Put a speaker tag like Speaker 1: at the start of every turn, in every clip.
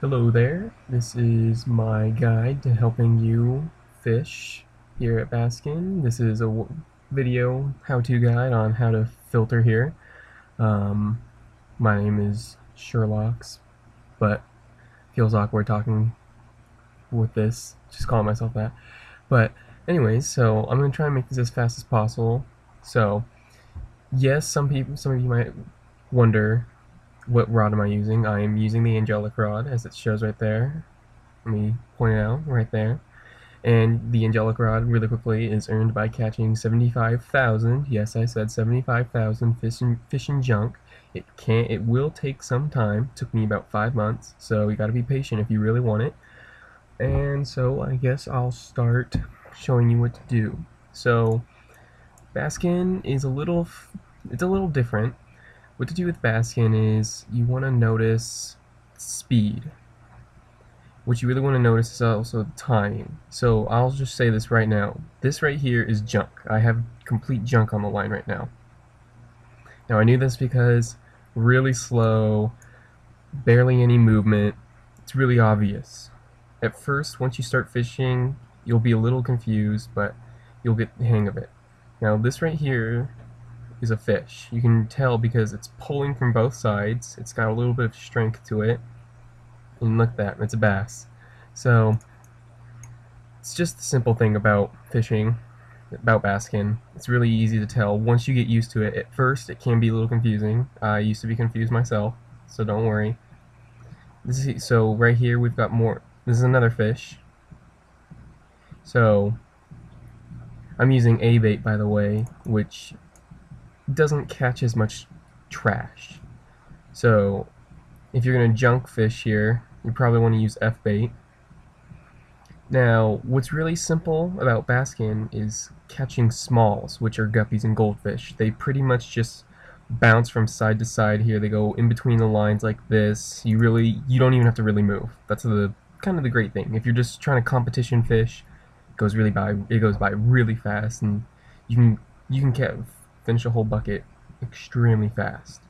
Speaker 1: Hello there, this is my guide to helping you fish here at Baskin. This is a video how-to guide on how to filter here. Um, my name is Shirlox, but feels awkward talking with this, just calling myself that. But anyways, so I'm going to try and make this as fast as possible. So yes, some of you might wonder, what rod am I using? I am using the angelic rod, as it shows right there. Let me point it out right there. And the angelic rod, really quickly, is earned by catching 75,000. Yes, I said 75,000 fish and junk. It will take some time. It took me about 5 months, so you got to be patient if you really want it. And so I guess I'll start showing you what to do. So Baskin is it's a little different. What to do with Baskin is you want to notice speed. What you really want to notice is also the timing. So I'll just say this right now. This right here is junk. I have complete junk on the line right now. Now I knew this because really slow, barely any movement. It's really obvious. At first, once you start fishing, you'll be a little confused, but you'll get the hang of it. Now this right here is a fish. You can tell because it's pulling from both sides. It's got a little bit of strength to it. And look at that, it's a bass. So it's just the simple thing about fishing, about basking. It's really easy to tell once you get used to it. At first, it can be a little confusing. I used to be confused myself, so don't worry. So right here we've got more. This is another fish. So I'm using A bait, by the way, which doesn't catch as much trash. So if you're gonna junk fish here, you probably want to use F bait. Now, what's really simple about basking is catching smalls, which are guppies and goldfish. They pretty much just bounce from side to side here. They go in between the lines like this. You don't even have to really move. That's the kind of the great thing. If you're just trying to competition fish, it goes by really fast, and you can finish a whole bucket extremely fast.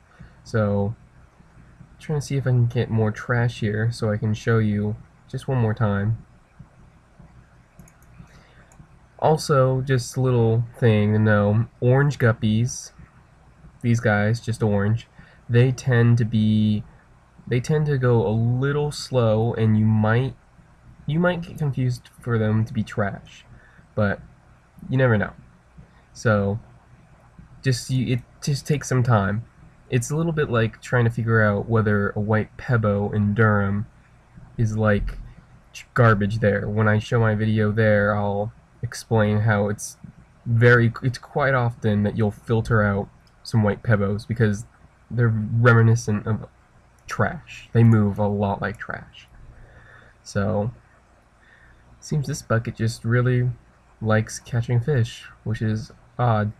Speaker 1: So, trying to see if I can get more trash here so I can show you just one more time. Also, just a little thing to know, orange guppies, these guys, just orange, they tend to go a little slow, and you might get confused for them to be trash, but you never know. So it just takes some time. It's a little bit like trying to figure out whether a white Pebbo in Durham is like garbage there. When I show my video there, I'll explain how it's quite often that you'll filter out some white Pebbos because they're reminiscent of trash. They move a lot like trash. So seems this bucket just really likes catching fish, which is odd.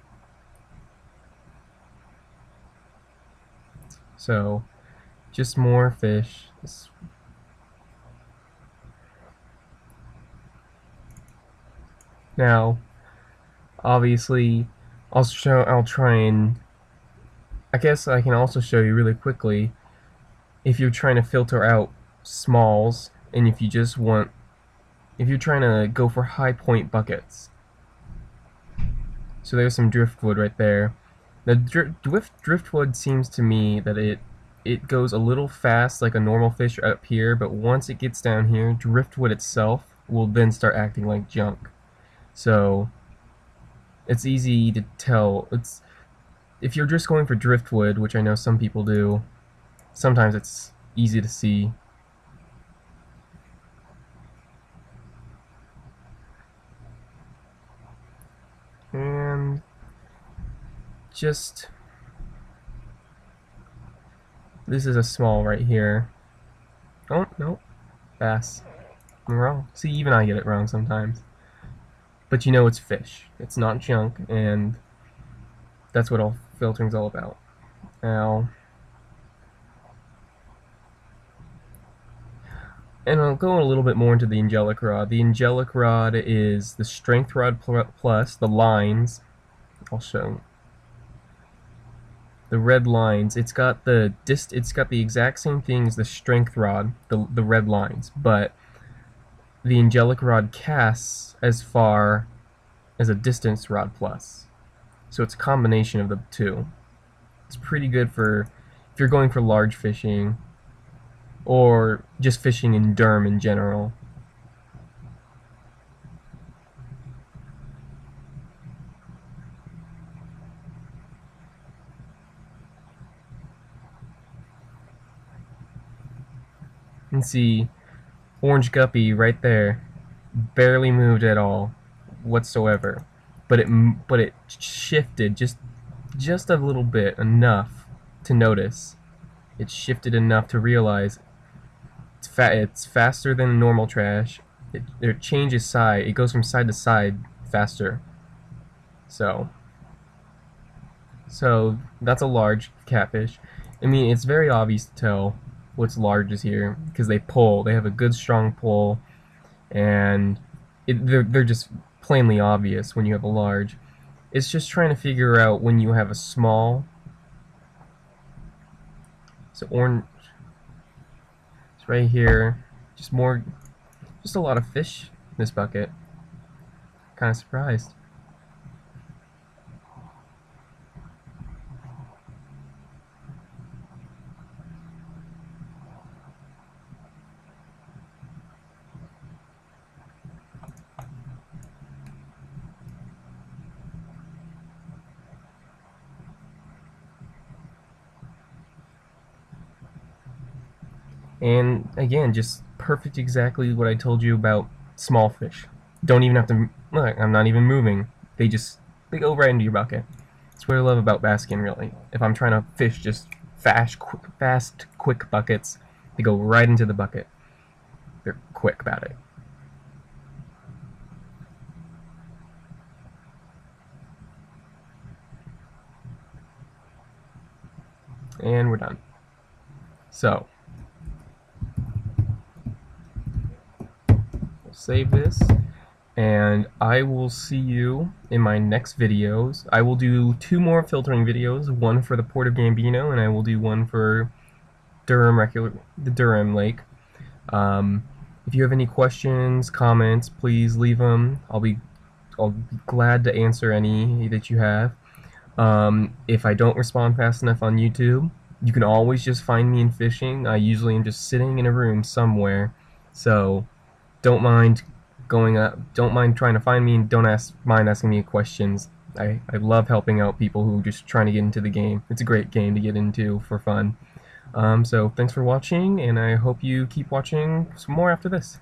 Speaker 1: So just more fish. Now, obviously, I'll try and, I guess I can also show you really quickly, if you're trying to filter out smalls, and if you're trying to go for high point buckets. So there's some driftwood right there. The driftwood seems to me that it goes a little fast like a normal fish up here, but once it gets down here, driftwood itself will then start acting like junk. So it's easy to tell. If you're just going for driftwood, which I know some people do, sometimes it's easy to see. And just, this is a small right here. Oh, no, bass. I'm wrong. See, even I get it wrong sometimes. But you know it's fish. It's not junk, and that's what all filtering's all about. Now, and I'll go a little bit more into the angelic rod. The angelic rod is the strength rod plus the lines. I'll show. The red lines, it's got the exact same thing as the strength rod, the red lines, but the angelic rod casts as far as a distance rod plus. So it's a combination of the two. It's pretty good for if you're going for large fishing or just fishing in Durham in general. You can see orange guppy right there, barely moved at all whatsoever, but it shifted just a little bit, enough to notice. It shifted enough to realize it's faster than normal trash. It changes side. It goes from side to side faster. So that's a large catfish. I mean, it's very obvious to tell what's large is here because they pull. They have a good strong pull, and they're just plainly obvious when you have a large. It's just trying to figure out when you have a small. So orange, it's right here. Just a lot of fish in this bucket. Kind of surprised. And again, just perfect, exactly what I told you about small fish. Don't even have to look, I'm not even moving. They go right into your bucket. That's what I love about basking, really. If I'm trying to fish just fast, quick buckets, they go right into the bucket. They're quick about it. And we're done. So we'll save this, and I will see you in my next videos. I will do 2 more filtering videos, one for the Port of Gambino, and I will do one for the Durham Lake. If you have any questions, comments, please leave them. I'll be glad to answer any that you have. If I don't respond fast enough on YouTube, you can always just find me in fishing. I usually am just sitting in a room somewhere, so don't mind don't mind trying to find me, and don't mind asking me questions. I love helping out people who are just trying to get into the game. It's a great game to get into for fun. So thanks for watching, and I hope you keep watching some more after this.